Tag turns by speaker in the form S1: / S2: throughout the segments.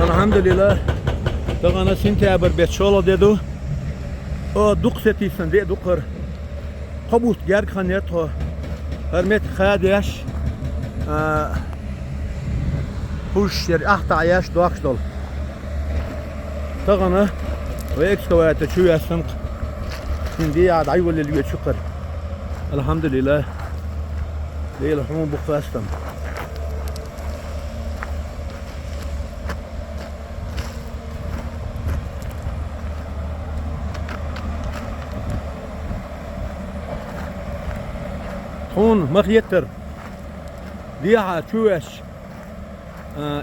S1: Elhamdülillah. Dağına sentябr 5 şola dedu. O duk setisin de dukır. Kabut gerkanet o. Hürmet kardeş. Push yer ahta yaş doğakşdol. Dağına ve ekskavatör çüyesın. Şimdi ya dayı böyle şükür. Elhamdülillah. Değil humu bu fastam. هون مخيتر ديها تشوش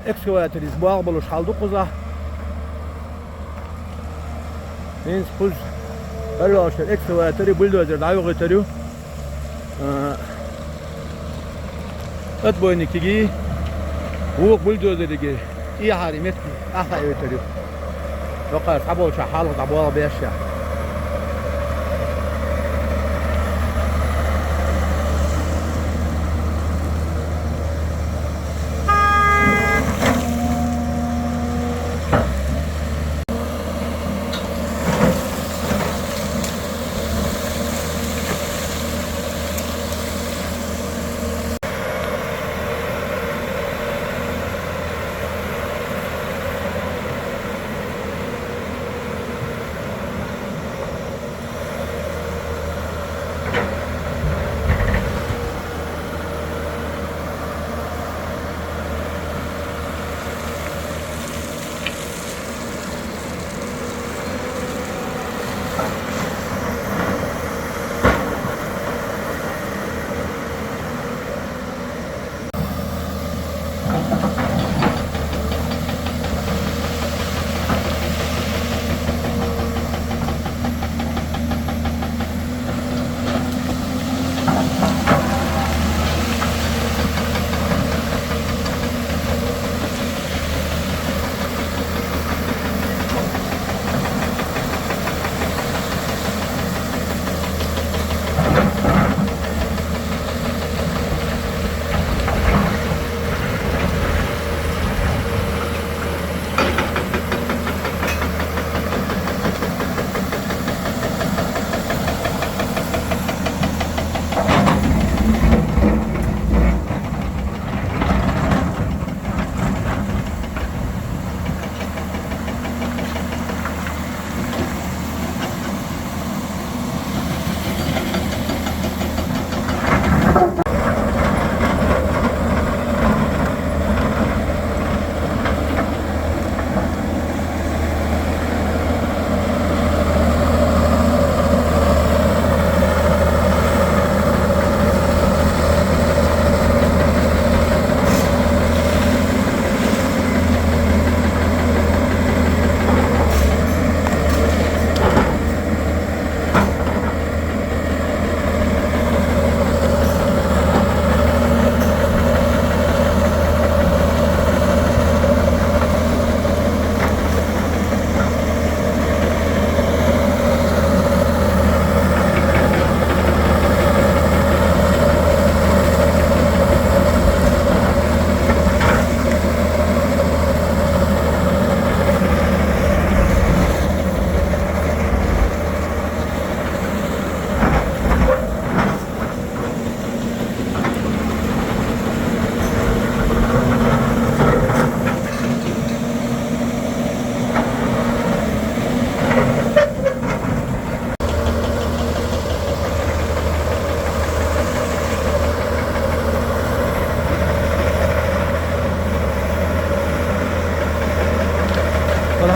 S1: اكسكواتر اسبوع بلوش حالدو قزا مينس قز هلوشر اكسكواتر بلدوزر دعيو غيتريو اتبوينك تيجي هو بلدوزر تيجي اي حاري متكي احا يوتريو وقال صعبو شحال وطعبوها بيشا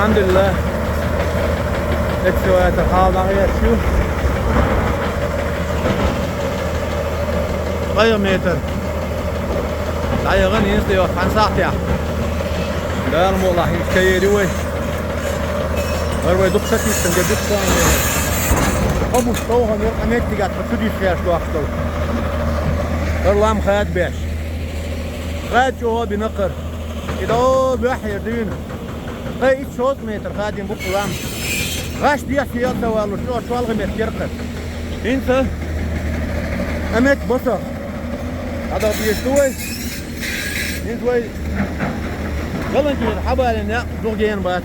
S1: Elhamdülillah. Ekskavator haldan geçiyor. Kaç metre? Dayağın iyisi yok. Kansat ya. Değer mi ola? Hiç kayeri var. Var doksak istem de doksan. Abu Mustafa ne emekli gat. Sudi şehir şu akşam. Erlam hayat beş. Hayat çoğu binakır. İdo bahir düğün. Hey iç şot metre kadim bu kulam. Kaç diye siyasa var şu algı metre. İnse emek basa. Ada bir şuy. İnse Галанчожский حوالي زوجين بس.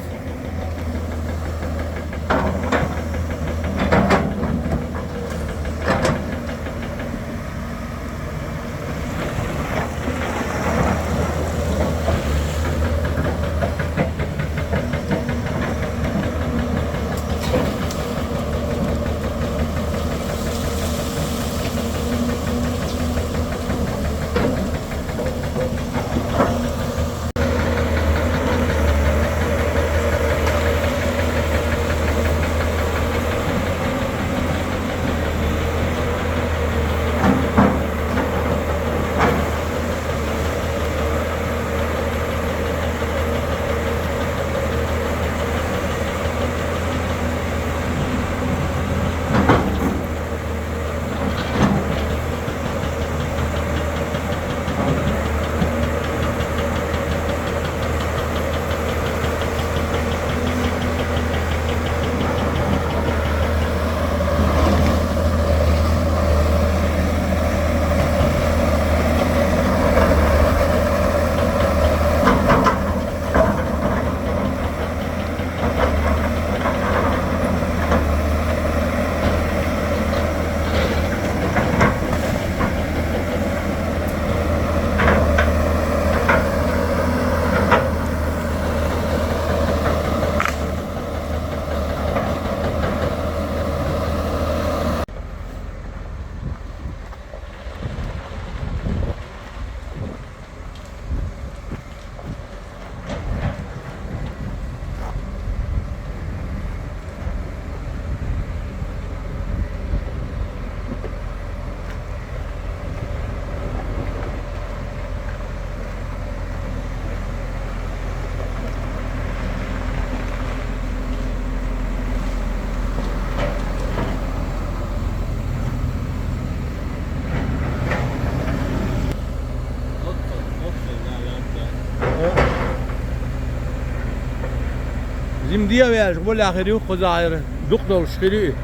S1: زمدية وياش قبل آخری خزایر دکتر شکری.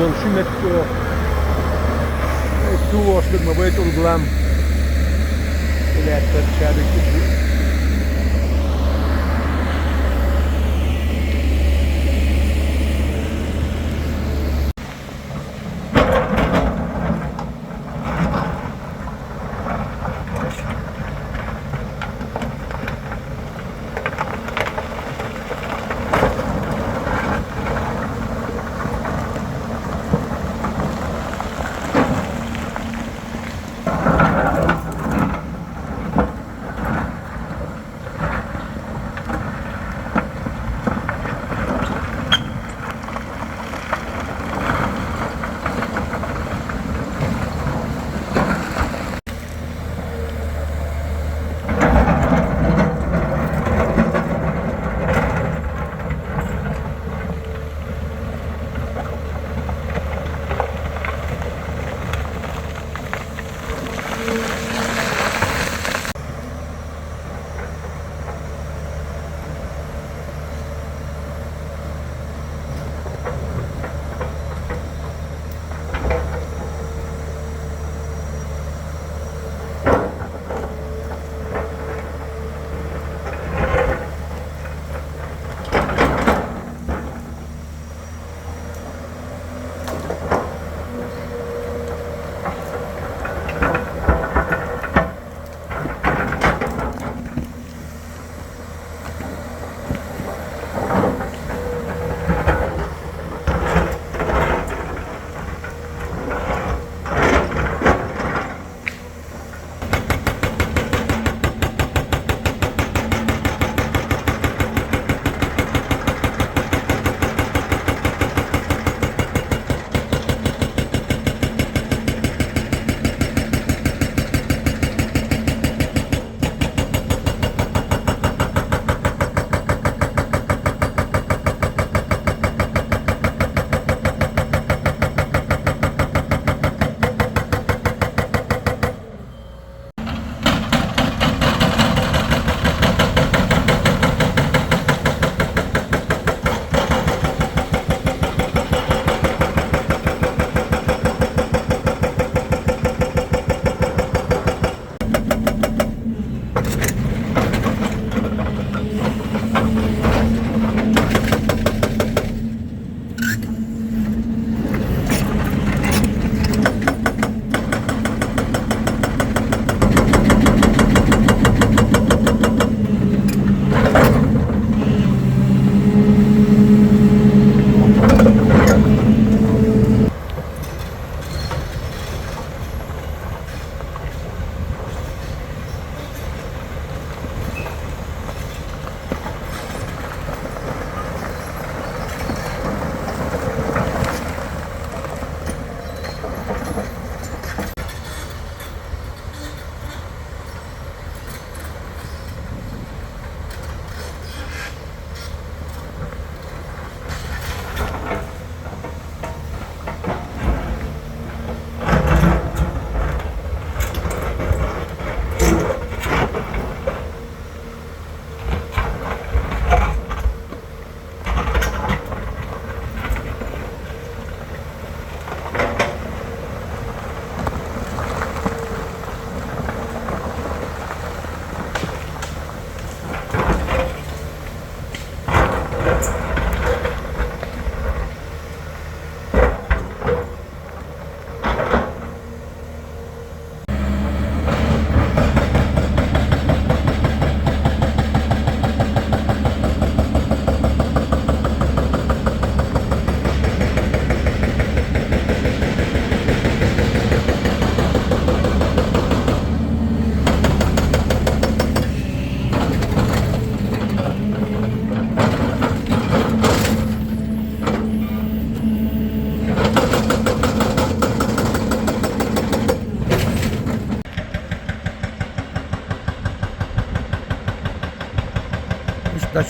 S1: Bolşi metro. Tu başlık mı böyle uygulam. İleride dışarıdaki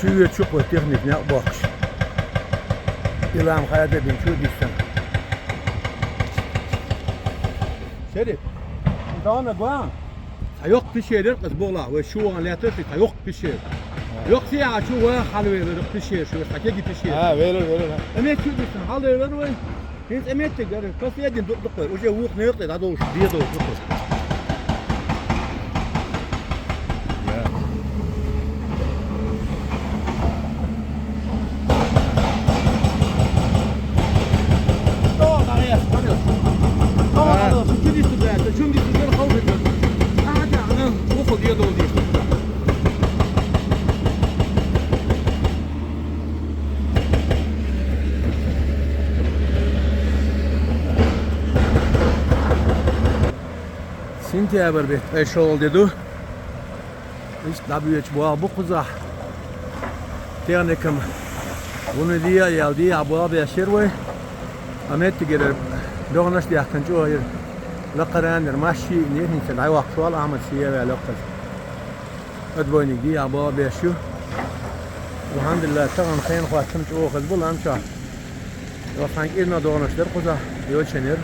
S1: şu çok var teknik ne bakış. İlham hayata bin şu dişten. Şerif. Daha ne bu? Yok pişirir kız bola ve şu an letır yok pişir. Yok ya şu var halı verir pişir şu sakya gibi pişir.
S2: Ha verir.
S1: Emek şu dişten halı verir ve hiç emek de görür. Kasıya din tuttuk koy. O şey vuk ne yok da daha doğrusu diye doğru tuttuk. Sentябрь ведь пришел деду. İşte bu kuzah. Teknikim bunu diye geldi bu beşer ve amet gelir. Doğruş diye kançı hayır. لقرانر ماشي نيرني تدعي وقفال أحمد سيابي لقص أدواني دي عبا بيشو والحمد لله طبعا خيان خواتم شو خزبول أمشا وفانك إلنا دورنش در قصة يول شنير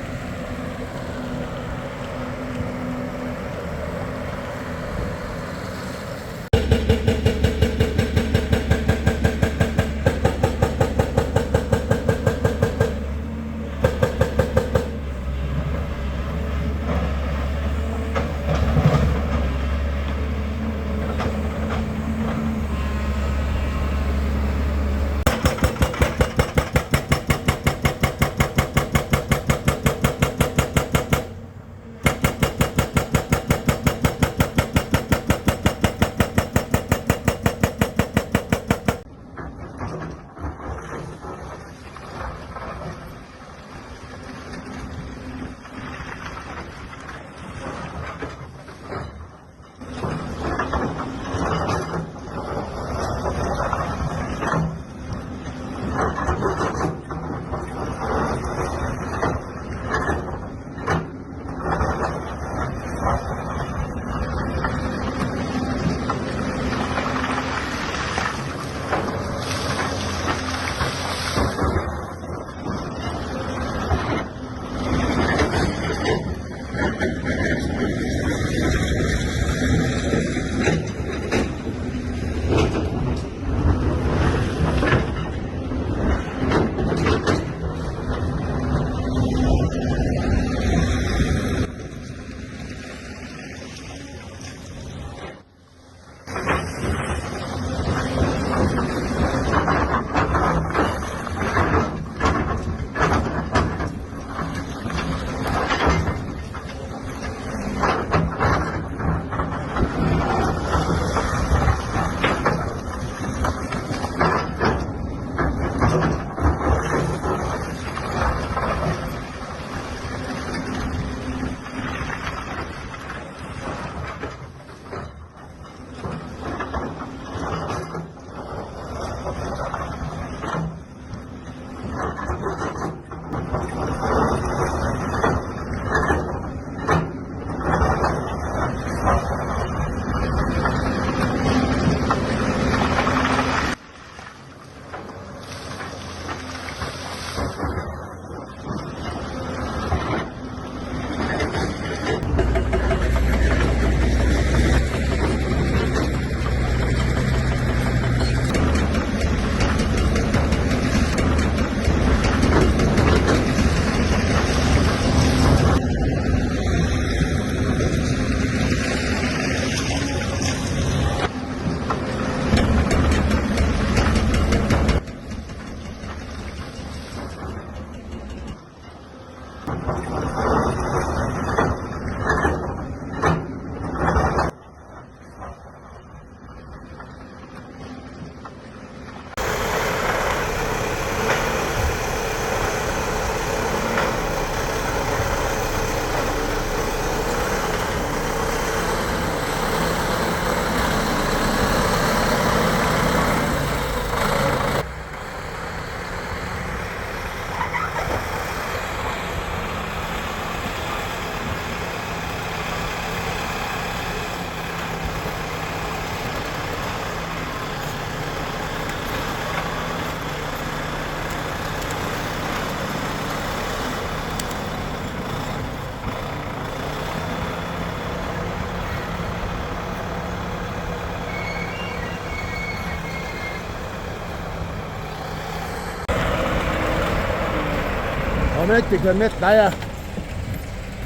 S1: Ahmetlik vermet daya.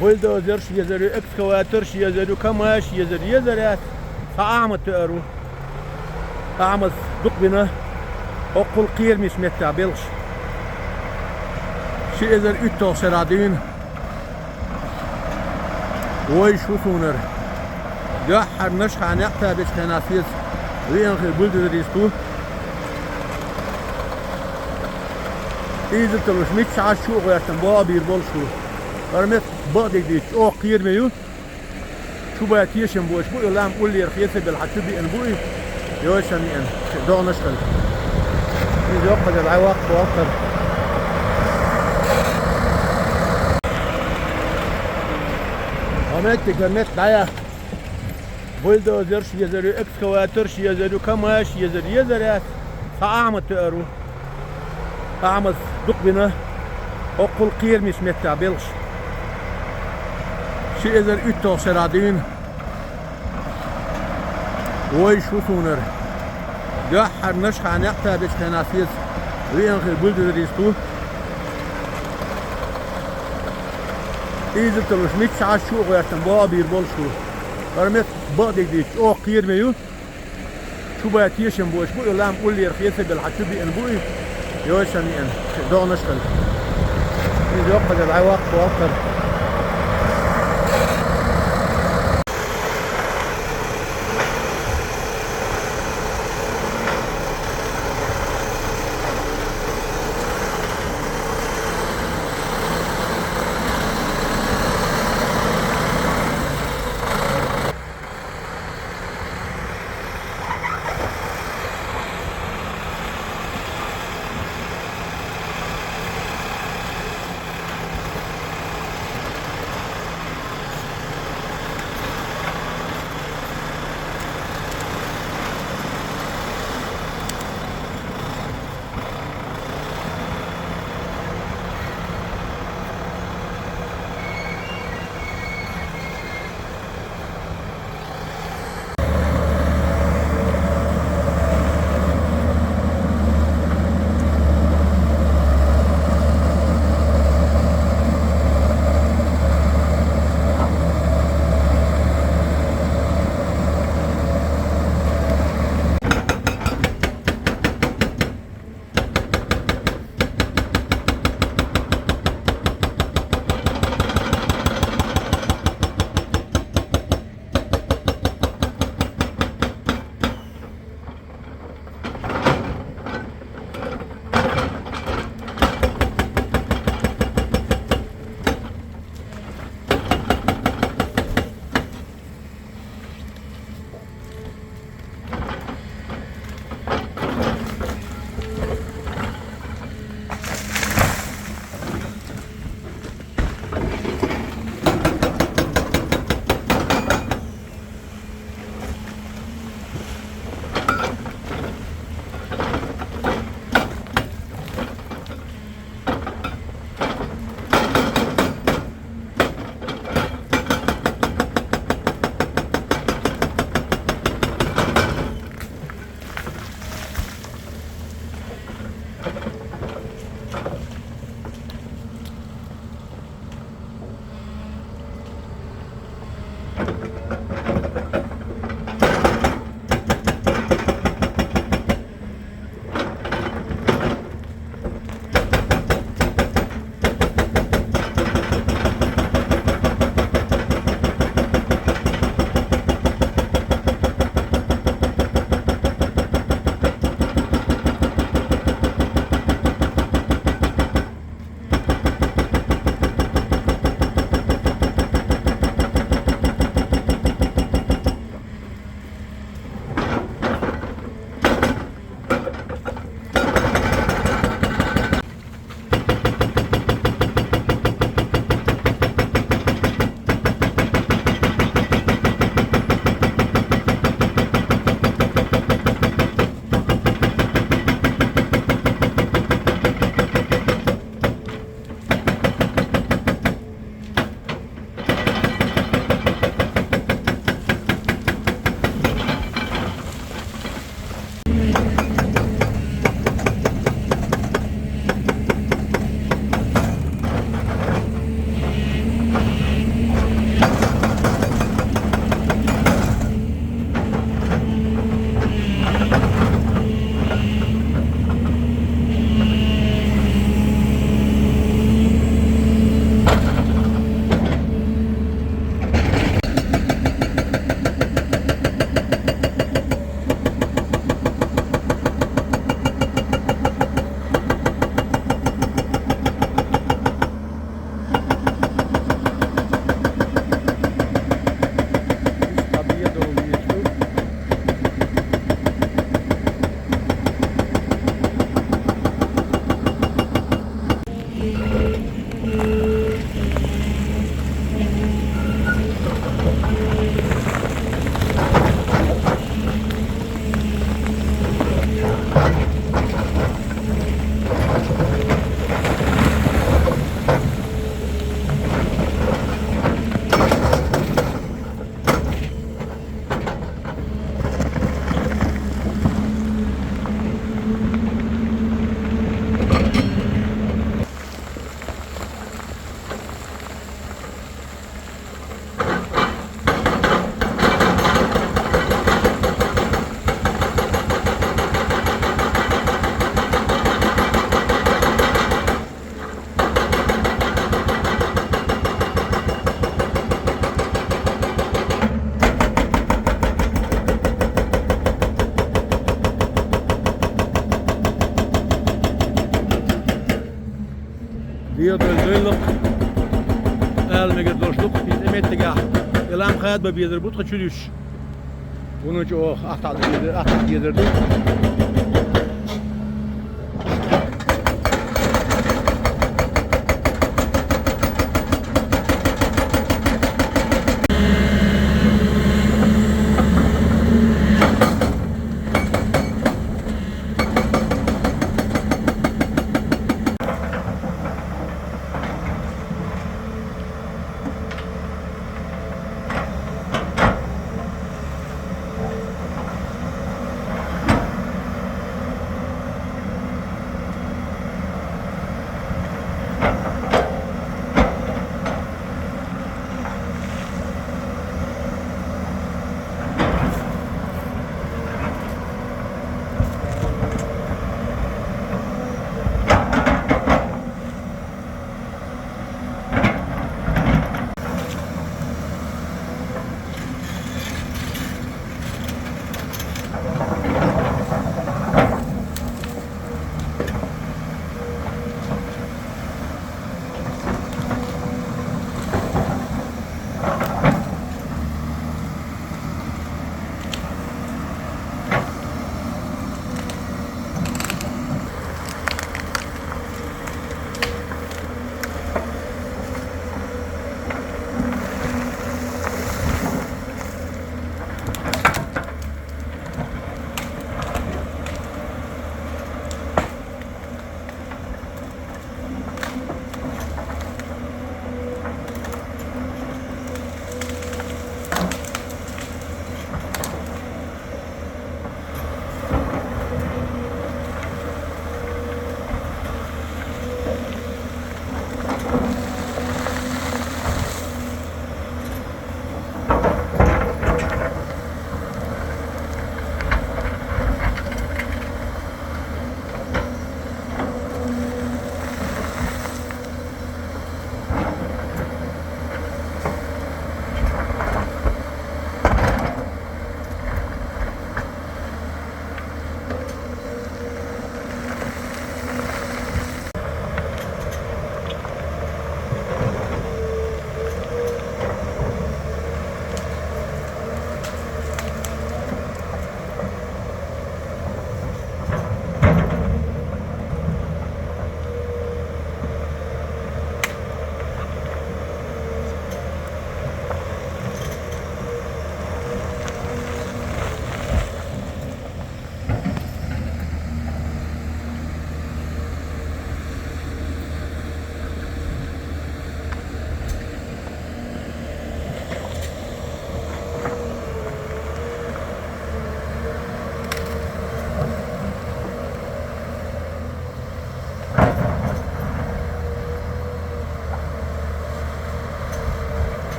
S1: Bulldozer yazarı, ekskavatör yazarı, kamaş yazarı yazarı. Sağamet teru. Sağamet dukbina. Okul kıyırmış metta belş. Şey yazar üttal şeradin. Oy şu sunar. Yahar nşhan yakta beş kanasiyet. Riyanı bulldozer istu. إذا تروش ميت ساعة شو غيرتن بابير بالشو رميت بعدك ديش أو قير ميو شو بيتيشن بوش بو يلام قول لي رخيصة بالحتبي إن بوي يوشني إن دون نشتغل إذا يوقف العي وقت وأكثر عملتك رميت دايا بولدوزر يزرو إكسكواتر يزرو كماش يزرو ساعة تقرو أعمل دقبنا أقول قيرمش متى بلش شيء إذا üttal شرادين وي شو سونر يحر نشخان يقتا بيش كناسيس وينخي بلدر ريستو إذا تروش ميت ساعة شو غيرتن بابير بالشو رميت بعدك ديش أو قيرميو شو بيتيشن بوش بو يلام قول لي رخيصة بالحتبي إن بوي يوشني إن دون نشتغل إذا يوقف العي وقت وأكثر Diye bölgeyle elmege dostluk biz emettiga elam hayat babidir bu çürüş. Bunun için o atak yedirdi.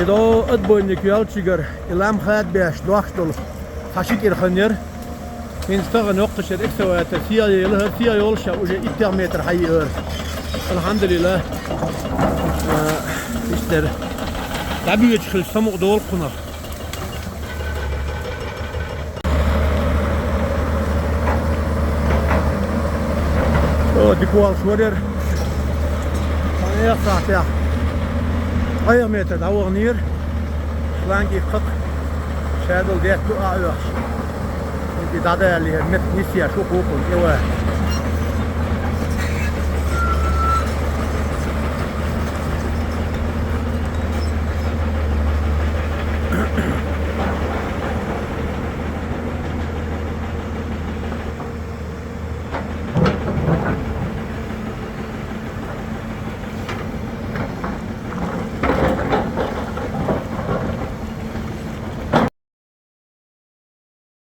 S1: Edo adboynik yalçıgar ilam hayat beş doğaçtol taşık irhanyer instaga noqtaşer eksevayata siya yol şa uje 2 metre hayır elhamdülillah işler tabiye çıkıl samuk doğal kunar o dikual şorer sana saat ya 1 metre davul nir slangi 40 şadol det bu ayos bir dada ali met nisya şu kokun ewa